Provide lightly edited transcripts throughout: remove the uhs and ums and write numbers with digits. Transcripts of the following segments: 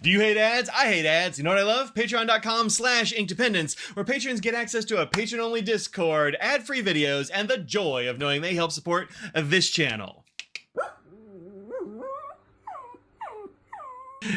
Do you hate ads? I hate ads. You know what I love? Patreon.com/inkdependence, where patrons get access to a patron-only Discord, ad-free videos, and the joy of knowing they help support this channel.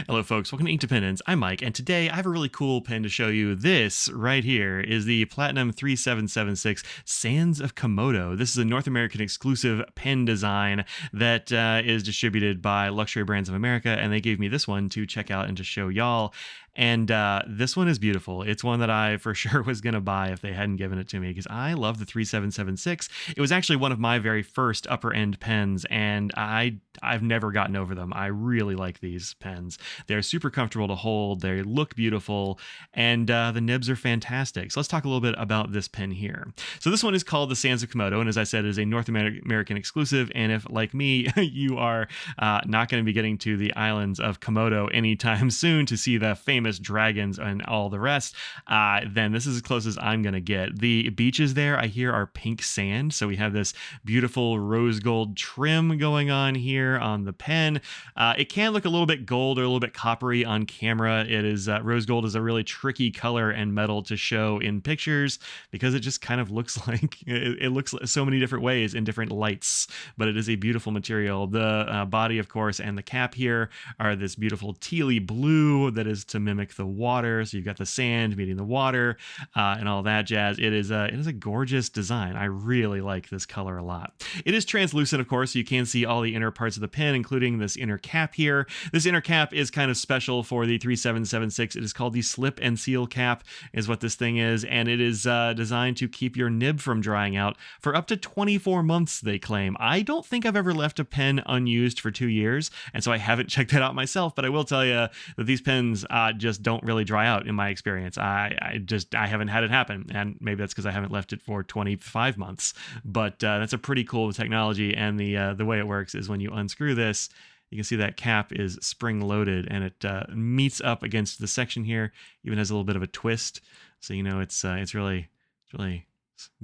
Hello folks, welcome to Inkdependence. I'm Mike, and today I have a really cool pen to show you. This right here is the Platinum 3776 Sands of Komodo. This is a North American exclusive pen design that is distributed by Luxury Brands of America, and they gave me this one to check out and to show y'all. And this one is beautiful. It's one that I for sure was going to buy if they hadn't given it to me, because I love the 3776. It was actually one of my very first upper end pens, and I've never gotten over them. I really like these pens. They're super comfortable to hold. They look beautiful, and the nibs are fantastic. So let's talk a little bit about this pen here. So this one is called the Sands of Komodo, and as I said, it is a North American exclusive. And if, like me, you are not going to be getting to the islands of Komodo anytime soon to see the famous dragons and all the rest, then this is as close as I'm gonna get. The beaches there, I hear, are pink sand, so we have this beautiful rose gold trim going on here on the pen. It can look a little bit gold or a little bit coppery on camera. It is rose gold is a really tricky color and metal to show in pictures because it just kind of looks like it looks so many different ways in different lights, but it is a beautiful material. The body, of course, and the cap here are this beautiful tealy blue that is to mimic the water, so you've got the sand meeting the water and all that jazz. It is a gorgeous design. I really like this color a lot. It is translucent, of course, so you can see all the inner parts of the pen, including this inner cap here. This inner cap is kind of special for the 3776. It is called the slip and seal cap, is what this thing is, and it is designed to keep your nib from drying out for up to 24 months, they claim. I don't think I've ever left a pen unused for 2 years, and so I haven't checked that out myself, but I will tell you that these pens just don't really dry out in my experience. I haven't had it happen, and maybe that's because I haven't left it for 25 months, but that's a pretty cool technology. And the way it works is when you unscrew this, you can see that cap is spring loaded, and it meets up against the section here, even has a little bit of a twist, so you know it's really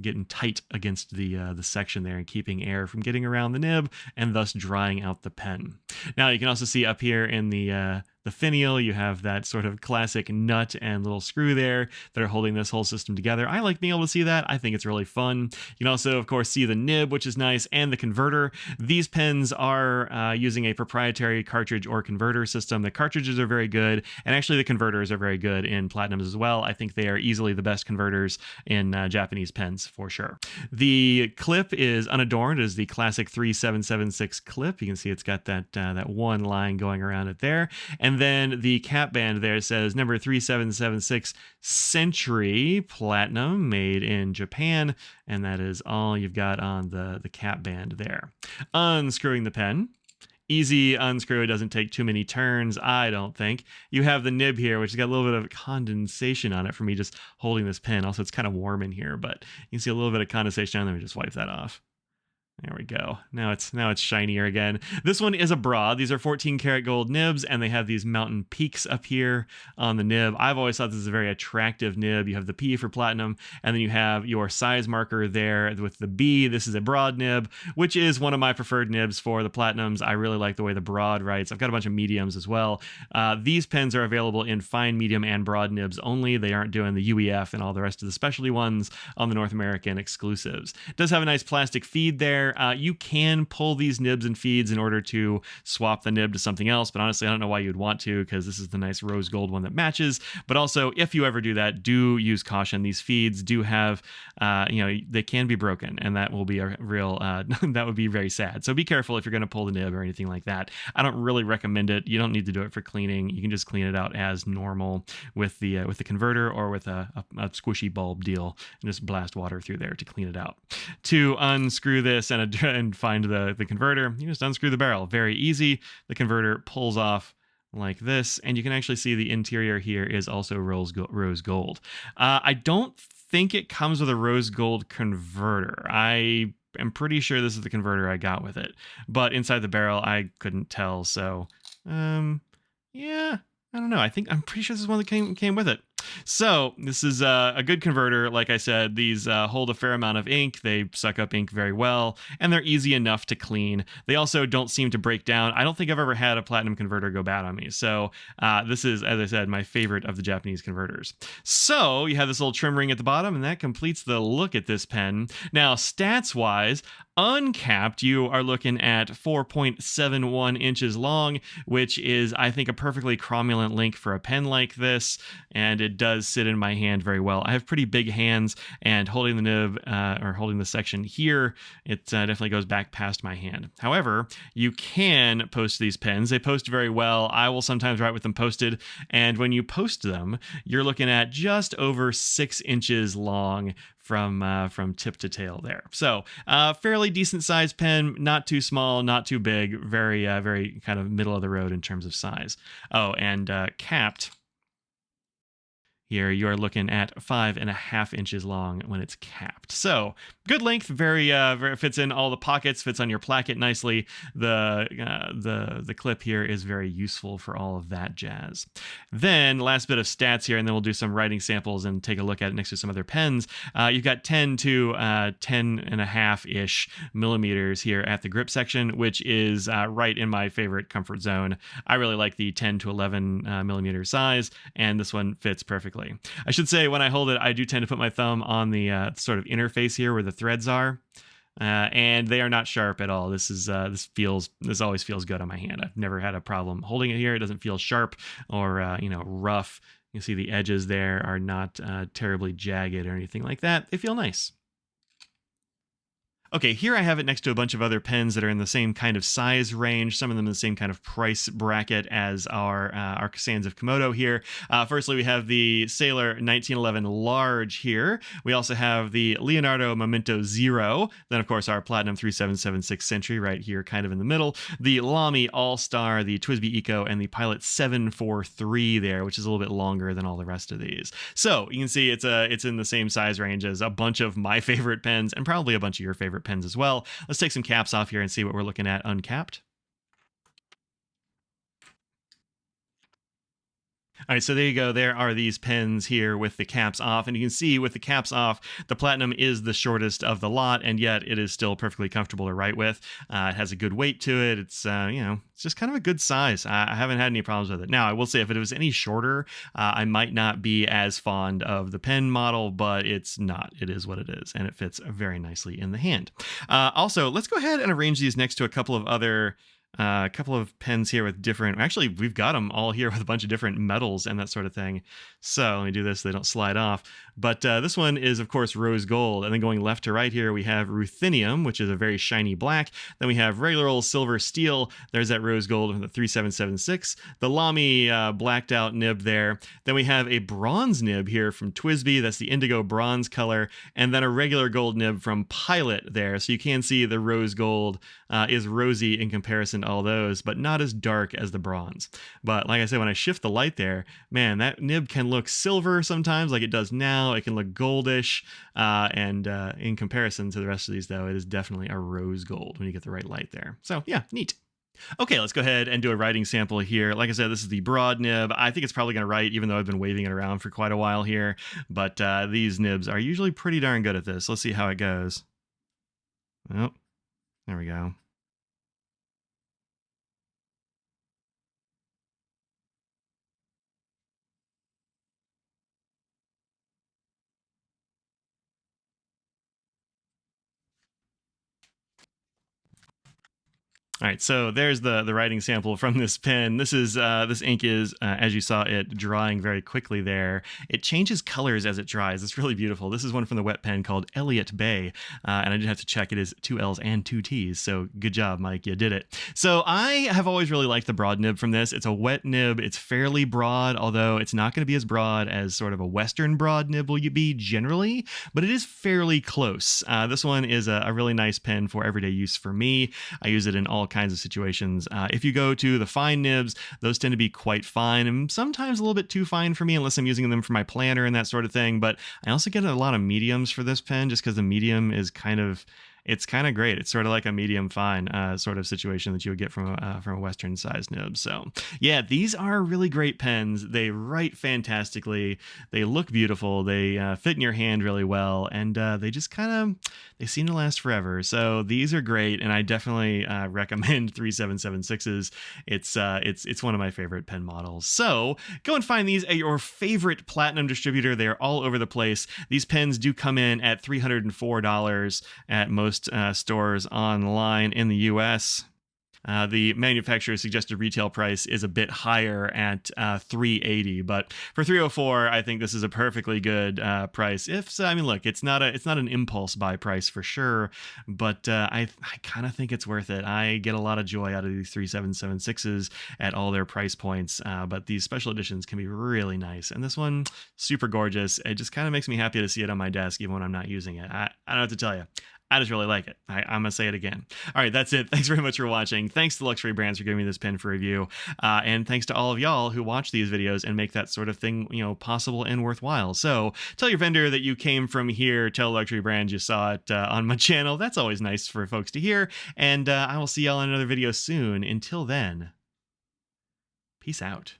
getting tight against the section there and keeping air from getting around the nib and thus drying out the pen. Now you can also see up here in the finial, you have that sort of classic nut and little screw there that are holding this whole system together. I like being able to see that. I think it's really fun. You can also, of course, see the nib, which is nice, and the converter. These pens are using a proprietary cartridge or converter system. The cartridges are very good, and actually the converters are very good in Platinums as well. I think they are easily the best converters in Japanese pens for sure. The clip is unadorned. It is the classic 3776 clip. You can see it's got that one line going around it there. And then the cap band there says number 3776 Century Platinum, made in Japan, and that is all you've got on the cap band there. Unscrewing the pen. Easy unscrew. It doesn't take too many turns, I don't think. You have the nib here, which has got a little bit of condensation on it from me just holding this pen. Also, it's kind of warm in here, but you can see a little bit of condensation on there. Let me just wipe that off. There we go. Now it's shinier again. This one is a broad. These are 14 karat gold nibs, and they have these mountain peaks up here on the nib. I've always thought this is a very attractive nib. You have the P for platinum, and then you have your size marker there with the B. This is a broad nib, which is one of my preferred nibs for the platinums. I really like the way the broad writes. I've got a bunch of mediums as well. These pens are available in fine, medium, and broad nibs only. They aren't doing the UEF and all the rest of the specialty ones on the North American exclusives. It does have a nice plastic feed there. You can pull these nibs and feeds in order to swap the nib to something else, but honestly, I don't know why you'd want to, because this is the nice rose gold one that matches. But also, if you ever do that, do use caution. These feeds do have, they can be broken, and that will be a real, that would be very sad. So be careful if you're going to pull the nib or anything like that. I don't really recommend it. You don't need to do it for cleaning. You can just clean it out as normal with the converter or with a squishy bulb deal, and just blast water through there to clean it out. To unscrew this and find the converter, you just unscrew the barrel. Very easy. The converter pulls off like this, and you can actually see the interior here is also rose gold. I don't think it comes with a rose gold converter. I am pretty sure this is the converter I got with it, but inside the barrel I couldn't tell, so yeah, I don't know. I'm pretty sure this is one that came with it. So this is a good converter. Like I said, these hold a fair amount of ink. They suck up ink very well, and they're easy enough to clean. They also don't seem to break down. I don't think I've ever had a platinum converter go bad on me. So this is, as I said, my favorite of the Japanese converters. So you have this little trim ring at the bottom, and that completes the look at this pen. Now, stats-wise, uncapped, you are looking at 4.71 inches long, which is, I think, a perfectly cromulent length for a pen like this, and it does sit in my hand very well. I have pretty big hands, and holding the nib, or holding the section here, it definitely goes back past my hand. However, you can post these pens. They post very well. I will sometimes write with them posted, and when you post them, you're looking at just over 6 inches long from tip to tail there. So fairly decent sized pen, not too small, not too big, very kind of middle of the road in terms of size. Oh, and capped. Here you are looking at 5.5 inches long when it's capped. So good length, very fits in all the pockets, fits on your placket nicely. The clip here is very useful for all of that jazz. Then last bit of stats here, and then we'll do some writing samples and take a look at it next to some other pens. You've got 10 to 10.5-ish millimeters here at the grip section, which is right in my favorite comfort zone. I really like the 10 to 11 millimeter size, and this one fits perfectly. I should say, when I hold it, I do tend to put my thumb on the sort of interface here where the threads are, and they are not sharp at all. This always feels good on my hand. I've never had a problem holding it here. It doesn't feel sharp or rough. You see the edges there are not terribly jagged or anything like that. They feel nice. Okay, here I have it next to a bunch of other pens that are in the same kind of size range, some of them in the same kind of price bracket as our Sands of Komodo here. Firstly, we have the Sailor 1911 Large here. We also have the Leonardo Memento Zero. Then, of course, our Platinum 3776 Century right here, kind of in the middle. The Lamy All-Star, the TWSBI Eco, and the Pilot 743 there, which is a little bit longer than all the rest of these. So you can see it's in the same size range as a bunch of my favorite pens, and probably a bunch of your favorite pens as well. Let's take some caps off here and see what we're looking at uncapped. All right, so there you go. There are these pens here with the caps off, and you can see with the caps off, the Platinum is the shortest of the lot, and yet it is still perfectly comfortable to write with. It has a good weight to it. It's it's just kind of a good size. I haven't had any problems with it. Now, I will say if it was any shorter, I might not be as fond of the pen model, but it's not. It is what it is, and it fits very nicely in the hand. Also, let's go ahead and arrange these next to a couple of other pens here with different, actually we've got them all here with a bunch of different metals and that sort of thing. So let me do this so they don't slide off. But this one is, of course, rose gold. And then going left to right here, we have ruthenium, which is a very shiny black. Then we have regular old silver steel. There's that rose gold from the 3776. The Lamy blacked out nib there. Then we have a bronze nib here from TWSBI. That's the indigo bronze color. And then a regular gold nib from Pilot there. So you can see the rose gold is rosy in comparison to all those, but not as dark as the bronze. But like I said, when I shift the light there, man, that nib can look silver sometimes like it does now. It can look goldish, and in comparison to the rest of these, though, it is definitely a rose gold when you get the right light there. So yeah, neat. Okay, let's go ahead and do a writing sample here. Like I said, this is the broad nib. I think it's probably going to write, even though I've been waving it around for quite a while here. But these nibs are usually pretty darn good at this. Let's see how it goes. Oh, there we go. All right, so there's the writing sample from this pen. This ink is, as you saw it drying very quickly there. It changes colors as it dries. It's really beautiful. This is one from the wet pen called Elliott Bay, and I did have to check. It is 2 L's and 2 T's, so good job, Mike. You did it. So I have always really liked the broad nib from this. It's a wet nib. It's fairly broad, although it's not going to be as broad as sort of a Western broad nib will be generally, but it is fairly close. This one is a really nice pen for everyday use for me. I use it in all kinds of situations. If you go to the fine nibs, those tend to be quite fine and sometimes a little bit too fine for me unless I'm using them for my planner and that sort of thing. But I also get a lot of mediums for this pen just because the medium is kind of, It's kind of great. It's sort of like a medium fine sort of situation that you would get from a Western size nib. So yeah, these are really great pens. They write fantastically. They look beautiful. They fit in your hand really well, and they just kind of they seem to last forever. So these are great, and I definitely recommend 3776s. It's one of my favorite pen models. So go and find these at your favorite Platinum distributor. They are all over the place. These pens do come in at $304 at most stores online in the US. The manufacturer's suggested retail price is a bit higher at $380, but for $304, I think this is a perfectly good price. If so, I mean, look, it's not an impulse buy price for sure, but I kind of think it's worth it. I get a lot of joy out of these 3776s at all their price points, but these special editions can be really nice, and this one super gorgeous. It just kind of makes me happy to see it on my desk even when I'm not using it. I don't know what to tell you. I just really like it. I'm going to say it again. All right, that's it. Thanks very much for watching. Thanks to Luxury Brands for giving me this pen for review. And thanks to all of y'all who watch these videos and make that sort of thing, possible and worthwhile. So tell your vendor that you came from here. Tell Luxury Brands you saw it on my channel. That's always nice for folks to hear. And I will see y'all in another video soon. Until then, peace out.